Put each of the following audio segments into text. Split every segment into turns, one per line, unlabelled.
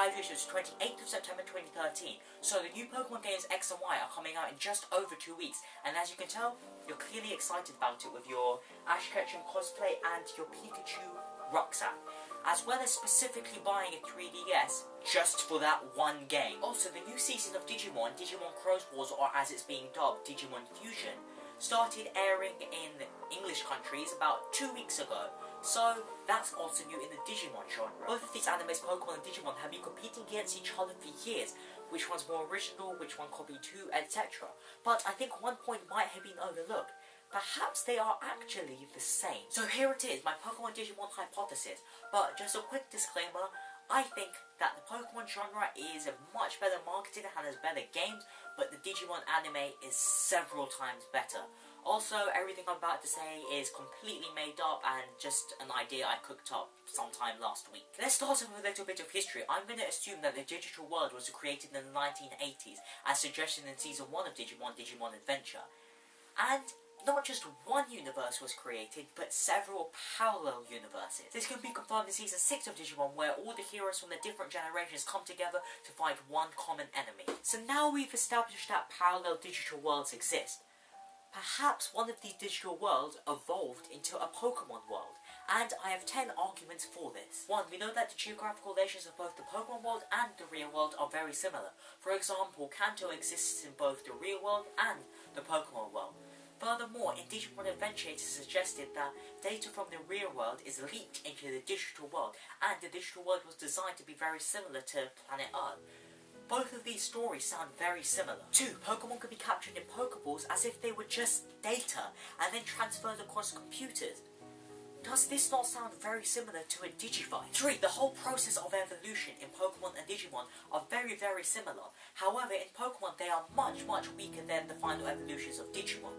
published was 28th of September 2013, so the new Pokemon games X and Y are coming out in just over 2 weeks, and as you can tell, you're clearly excited about it with your Ash Ketchum cosplay and your Pikachu rucksack, as well as specifically buying a 3DS just for that one game. Also, the new season of Digimon, Digimon Cross Wars, or as it's being dubbed, Digimon Fusion, started airing in English countries about 2 weeks ago, so that's also new in the Digimon genre. Both of these animes, Pokemon and Digimon, have been competing against each other for years, which one's more original, which one copied who, etc. But I think one point might have been overlooked. Perhaps they are actually the same. So here it is, my Pokemon Digimon hypothesis. But just a quick disclaimer, I think that the Pokemon genre is much better marketed and has better games, but the Digimon anime is several times better. Also, everything I'm about to say is completely made up and just an idea I cooked up sometime last week. Let's start off with a little bit of history. I'm going to assume that the digital world was created in the 1980s, as suggested in Season 1 of Digimon, Digimon Adventure. And not just one universe was created, but several parallel universes. This can be confirmed in Season 6 of Digimon, where all the heroes from the different generations come together to fight one common enemy. So now we've established that parallel digital worlds exist. Perhaps one of these digital worlds evolved into a Pokemon world, and I have 10 arguments for this. 1. We know that the geographical locations of both the Pokemon world and the real world are very similar. For example, Kanto exists in both the real world and the Pokemon world. Furthermore, in Digimon Adventure it is suggested that data from the real world is leaked into the digital world, and the digital world was designed to be very similar to planet Earth. Both of these stories sound very similar. 2. Pokemon could be captured in Pokeballs as if they were just data, and then transferred across computers. Does this not sound very similar to a Digivice? 3. The whole process of evolution in Pokemon and Digimon are very, very similar. However, in Pokemon they are much, much weaker than the final evolutions of Digimon.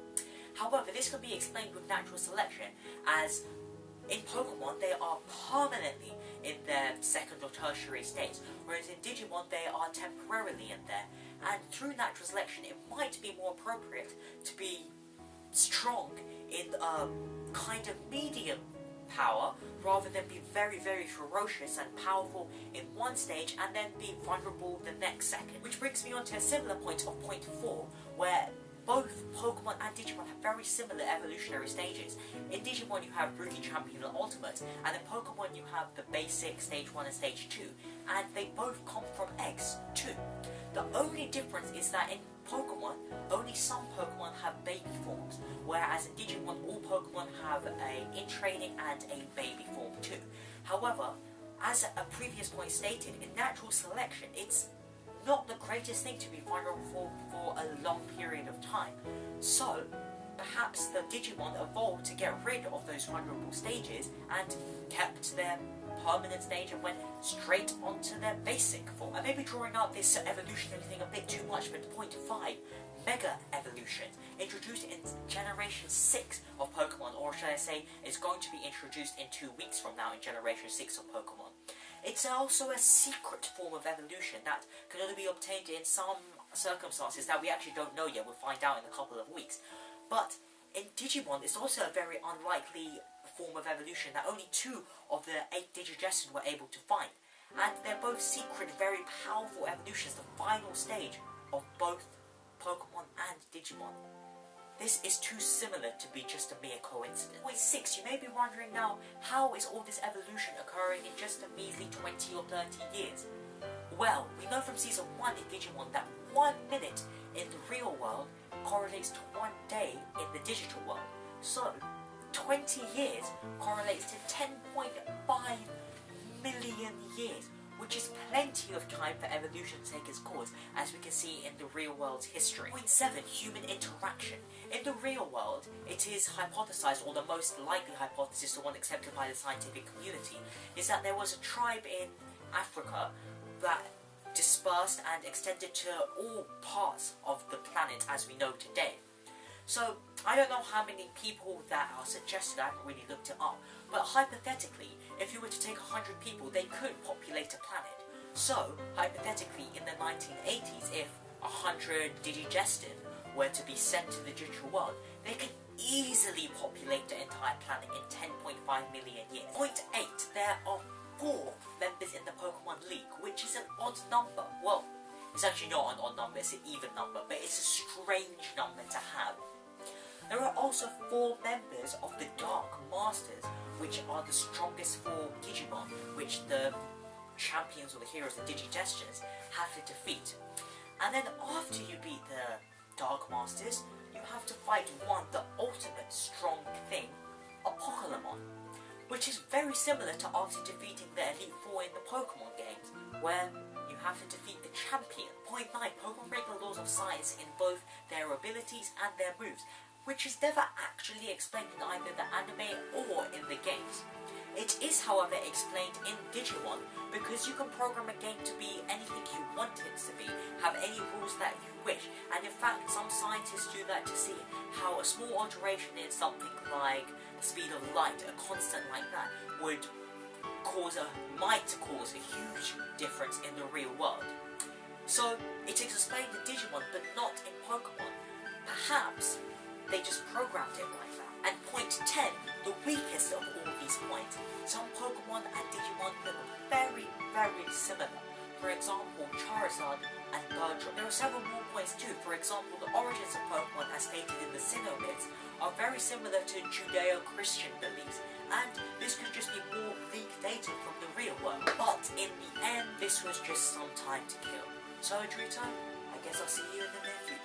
However, this can be explained with natural selection, as in Pokemon they are permanently in their second or tertiary states, whereas in Digimon they are temporarily in there, and through natural selection it might be more appropriate to be strong in kind of medium power, rather than be very, very ferocious and powerful in one stage and then be vulnerable the next second. Which brings me on to a similar point of point 4, where both Pokemon and Digimon have very similar evolutionary stages. In Digimon you have Rookie, Champion and Ultimate, and in Pokemon you have the basic Stage 1 and Stage 2, and they both come from eggs too. The only difference is that in Pokemon, only some Pokemon have baby forms, whereas in Digimon all Pokemon have a in-training and a baby form too. However, as a previous point stated, in natural selection it's not the greatest thing to be vulnerable for a long period of time. So, perhaps the Digimon evolved to get rid of those vulnerable stages and kept their permanent stage and went straight onto their basic form. I may be drawing out this evolutionary thing a bit too much, but point 5, Mega Evolutions, introduced in Generation 6 of Pokemon, or should I say, is going to be introduced in 2 weeks from now in Generation 6 of Pokemon. It's also a secret form of evolution that can only be obtained in some circumstances that we actually don't know yet. We'll find out in a couple of weeks. But in Digimon, it's also a very unlikely form of evolution that only 2 of the 8 Digigestants were able to find. And they're both secret, very powerful evolutions, the final stage of both Pokemon and Digimon. This is too similar to be just a mere coincidence. Point 6, you may be wondering now, how is all this evolution occurring in just a measly 20 or 30 years? Well, we know from Season 1 in Digimon that 1 minute in the real world correlates to 1 day in the digital world. So, 20 years correlates to 10.5 million years, which is plenty of time for evolution to take its course, as we can see in the real world's history. Point 7, human interaction. In the real world, it is hypothesized, or the most likely hypothesis, the one accepted by the scientific community, is that there was a tribe in Africa that dispersed and extended to all parts of the planet as we know today. So, I don't know how many people that are suggested, I haven't really looked it up, but hypothetically, if you were to take 100 people, they could populate a planet. So, hypothetically, in the 1980s, if 100 Digigestants were to be sent to the digital world, they could easily populate the entire planet in 10.5 million years. Point 8, there are 4 members in the Pokemon League, which is an odd number. Well, it's actually not an odd number, it's an even number, but it's a strange number to have. There are also 4 members of the Dark Masters, which are the strongest 4 Digimon, which the champions or the heroes, the Digidestiners, have to defeat. And then after you beat the Dark Masters, you have to fight the ultimate strong thing, Apocalypse, which is very similar to after defeating the Elite Four in the Pokemon games, where you have to defeat the champion. Point 9, Pokemon break the laws of science in both their abilities and their moves, which is never actually explained in either the anime or in the games. It is, however, explained in Digimon, because you can program a game to be anything you want it to be, have any rules that you wish, and in fact some scientists do that to see how a small alteration in something like the speed of light, a constant like that, might cause a huge difference in the real world. So it is explained in Digimon, but not in Pokemon. Perhaps they just programmed it like that. And point 10, the weakest of all these points. Some Pokemon and Digimon look very, very similar. For example, Charizard and Bertram. There are several more points too. For example, the origins of Pokemon, as stated in the Sinnoh myths, are very similar to Judeo-Christian beliefs, and this could just be more bleak data from the real world. But in the end, this was just some time to kill. So, Druto, I guess I'll see you in the near future.